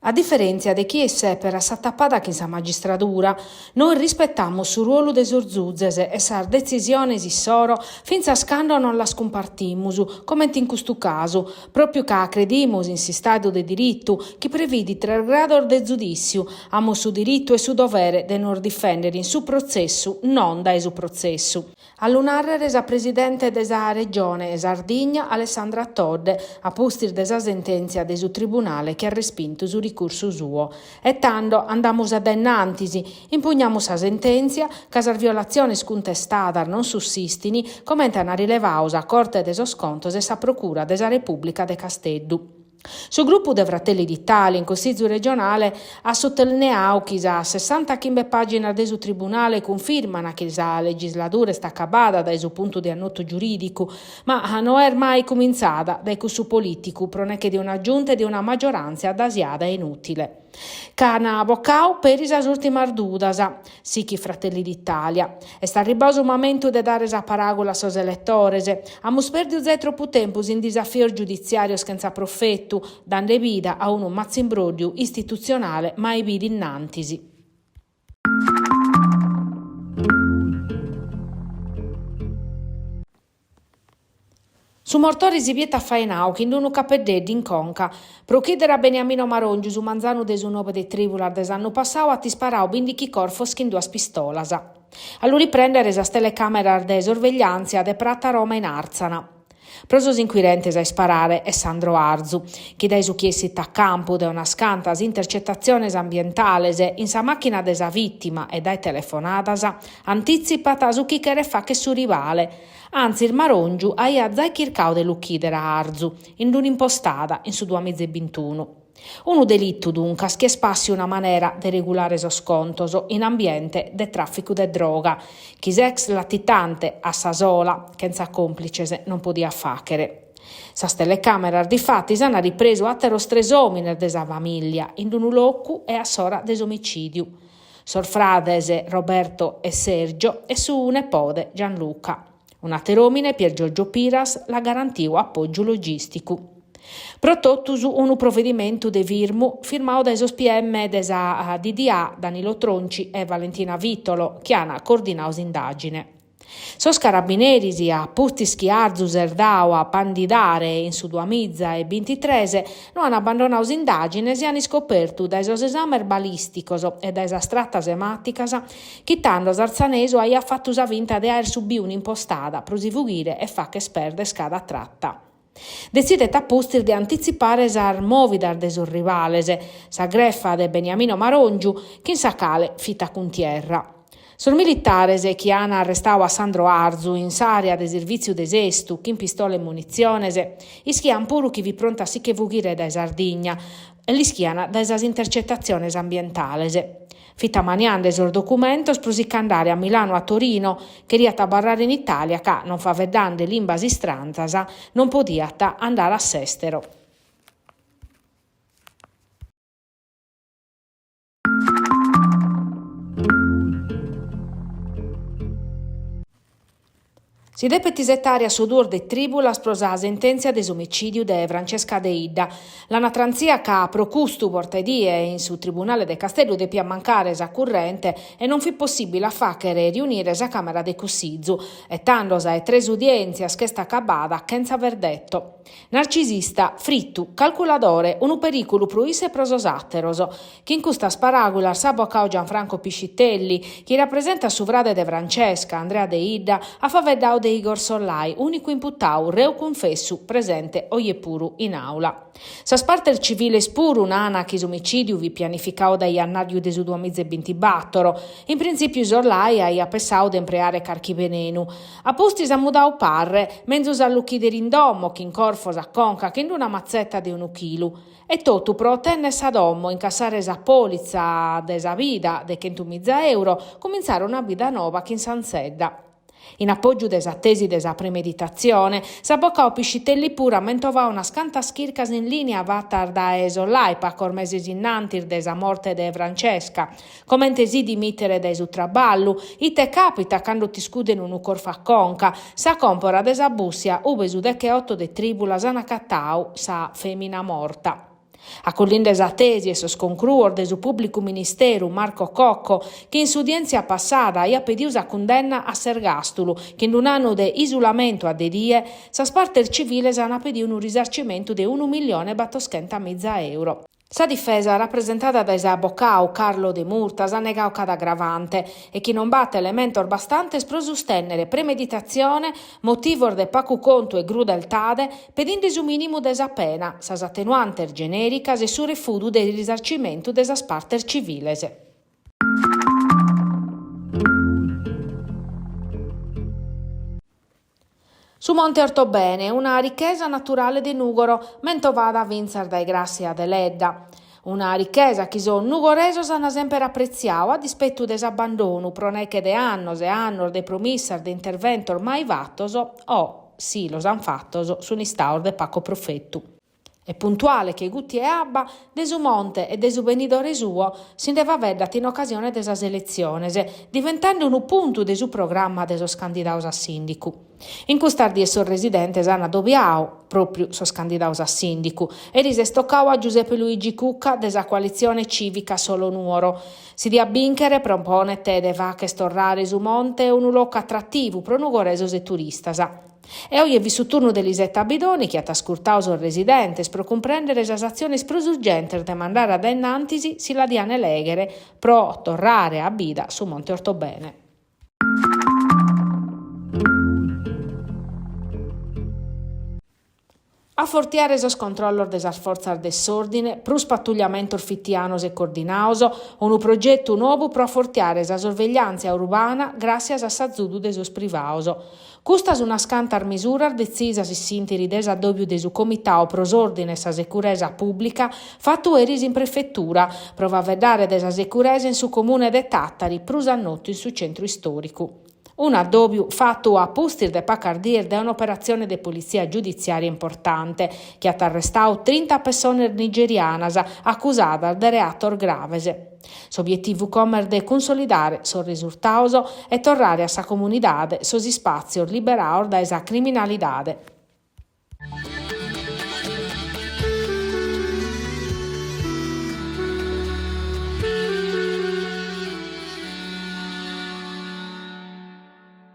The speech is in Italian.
A differenza di chi è separa sa tappata che sa magistratura, noi rispettiamo sul ruolo dei sorzuzzese e sa decisione si soro finza a scando non la scompartimus, come in questo caso, proprio che credimus in si stato di diritto che prevede 3 gradi di giudizio, amo su diritto e su dovere di non difendere in su processo, non dai su processo. All'unare resa presidente della regione Sardigna Alessandra Todde a postir desa sentenzia de su tribunale che ha respinto su ricorso suo. E tanto andamus ad ennantisi, impugnamus a sentenzia, casar violazioni scontestada non sussistini, commentano a rilevaus a Corte de Soscontos e sa Procura desa Repubblica de Casteddu. Sul gruppo dei Fratelli d'Italia in Consiglio regionale ha sottolineato che a 65 pagine del suo tribunale confermano che la legislatura sta acabata dal suo punto di annotto giuridico, ma non è mai cominciata dal corso politico, pronecche di una giunta e di una maggioranza dasiata e inutile. Cana boccau per isas ultimas dudas, sì che Fratelli d'Italia. E sta arribato il momento di dare esa paragola a sos elettores. Amus perdido troppo tempo in disafio giudiziario senza profetto, dando vita a un mazzimbrodio istituzionale mai vidi innantisi. Su mortori si vieta faenau, che in un capededdi in conca. Pro chiedere a Beniamino Marongiu su manzano de su nove de tribular des'anno passato a ti sparau bindichi corfos che in 2 pistolas. Allora riprendere esa telecamera de sorveglianza de Prata Roma in Arzana. Prosos inquirentes a sparare è Sandro Arzu, che dai su chiesi a campo de una scantas intercettazioni ambientales in sa macchina de sa vittima e dai telefonadas, anticipata su chi che fa che su rivale. Anzi, il Marongiu aia zai chircau de lucchidere a Arzu, in un'impostata in su 2021. Uno delitto dunque che spassi una maniera di regolare scontoso in ambiente de traffico de droga, chi ex latitante a sa sola, che senza complice non podia facere. Sas telecamere di fatti hanno ripreso atteros 3 uomini de sa famiglia in un locu e a sora desomicidio. Sor frades Roberto e Sergio e su nepote Gianluca. Un ateromine Pier Giorgio Piras la garantiu appoggio logistico. Protottus un provvedimento de firmu firmato dai PM desa DDA Danilo Tronci e Valentina Vittolo che hanno coordinato l'indagine. Sos carabineris a Pustischi Arzu Serdau a Pandidare in su 2023 non hanno abbandonato l'indagine e hanno scoperto dai sos esami balisticos e dai strattas ematicas che tanto Sarzaneso ha fatto usa vinta di aver subito un'impostata per si fuggire e fa che sperde scada tratta. Decide a postir di anticipare sar movidar de sus rivales, sa greffa de Beniamino Marongiu, che in sa cale fita con tierra. Sul militares che hanno arrestato a Sandro Arzu in s'area de servizio d'esestu, che in pistole e muniziones, ischian puru chi vi pronta sì che fuggire da Sardigna, e l'ischiana da esas intercettazioni ambientales. Fita maniande sul documento sprusica andare a Milano a Torino, che riata barrare in Italia, che non fa vedande l'imbasi stranzas, non podiata andare a s'estero. Si depetisettare a sudor de tribula sprosa la sentenzia de omicidio de Francesca de Idda. La natranzia ca procustu portedie in su tribunale de Castello de mancare esa currente e non fu possibile a facere riunire esa camera de cussizzu e tandosa e 3 udienzias che sta acabada senza verdetto. Narcisista, frittu, calculadore, unu pericolo pruisse prososatteros, che in questa sparagola sabocao Gianfranco Piscitelli, che rappresenta su frade de Francesca, Andrea de Idda, a faveddao de Igor Sollai, unico imputau, reo confessu, presente oiepuru in aula. Sa parte civile spuru un'ana che omicidio vi pianificao da Iannariu de su 2024. In principio Sollai aia pensau de empreare carchi venenu. A posti sa mudau parre, menzus a lucchidere in domo, che in corfos a conca, che in una mazzetta de 1 chilu. E totu pro ottenne sa domo, incassare sa polizza de sa vida de 100.000 euro, cominciare una vida nova che in Sansedda. In appoggio desa tesi desa premeditazione, s'abboccò Piscitelli pura mentovà una scanta schircas in linea vatar da Sollai, pacor meses innantir desa morte de Francesca. Commente si dimittere de su traballu, ite capita quando ti scuden unu corfa conca, sa compora desa bussia ube su deche 8 de tribula sana cattau sa femina morta. A collinde esa tesi e sos concruor de su pubblicu ministeru Marco Cocco, che in s'udienzia passada ia pediu sa condenna a s'ergastulu, che in un anno de isolamento a de die, sas partes civiles han pediu un risarcimento de 1.800.000 euro. Sa difesa, rappresentata da avvocatu Carlo De Murtas, ha negato cada aggravante e chi non batte elementor bastantes pro sustennere premeditazione, motivor de pacu conto e crudeltade, pedinde su minimu de sa pena, sas attenuanter genericas e su refudu del risarcimento de sas partes civiles. Su Monte Ortobene, una ricchezza naturale di Nugoro, mento vada a vincere dai grassi ad Eledda. Una ricchezza che sono nugoresos hanno sempre apprezzato a dispetto dell'abbandono, proneche de annos e annos de promissar de intervento ormai vattoso, o, sì, los han fattoso, su un'istaur de Paco Profettu. È puntuale che Gutti e Abba, de su monte e de su venidore suo, si deve vedere in occasione de sas eleziones, diventando un punto de su programma de sos candidatos a sindicu. In custardie sos residentes hanno addobbiato proprio sos candidatos a sindicu e risestoccau a Giuseppe Luigi Cucca de sa coalizione civica Solo Nuoro. Si dia binchere proponete de vache storrare su monte un luogo attrattivo pro nugoresos e turistas. E oggi è vissuto turno di Lisetta Bidoni che ha ascoltato sul residente per comprendere le azioni prosurgenti de mandare ad ennantisi si la diane leghere pro tornare a Bida su Monte Ortobene. A fortiare sos controllor de sas forzas dell'ordine, plus pattugliamento fittianos e coordinaoso, un progetto nuovo pro fortiare sa sorveglianza urbana grazie a s'azzudu de sos privaoso. Custas una scantar misura decisa si sintiri desadobbio de su comitao prosordine e sa sicurezza pubblica fatto eris in prefettura, prova a vedere de sa sicurezza in su comune de Tattari, plus annotto in su centro storico. Un addobio fatto a Pustir de Pacardir da un'operazione di polizia giudiziaria importante che ha arrestato 30 persone nigerianas accusate di reator gravese. S'obiettivo come de consolidare sos risultato e tornare a sa comunidade sos spazi liberados da esa criminalidade.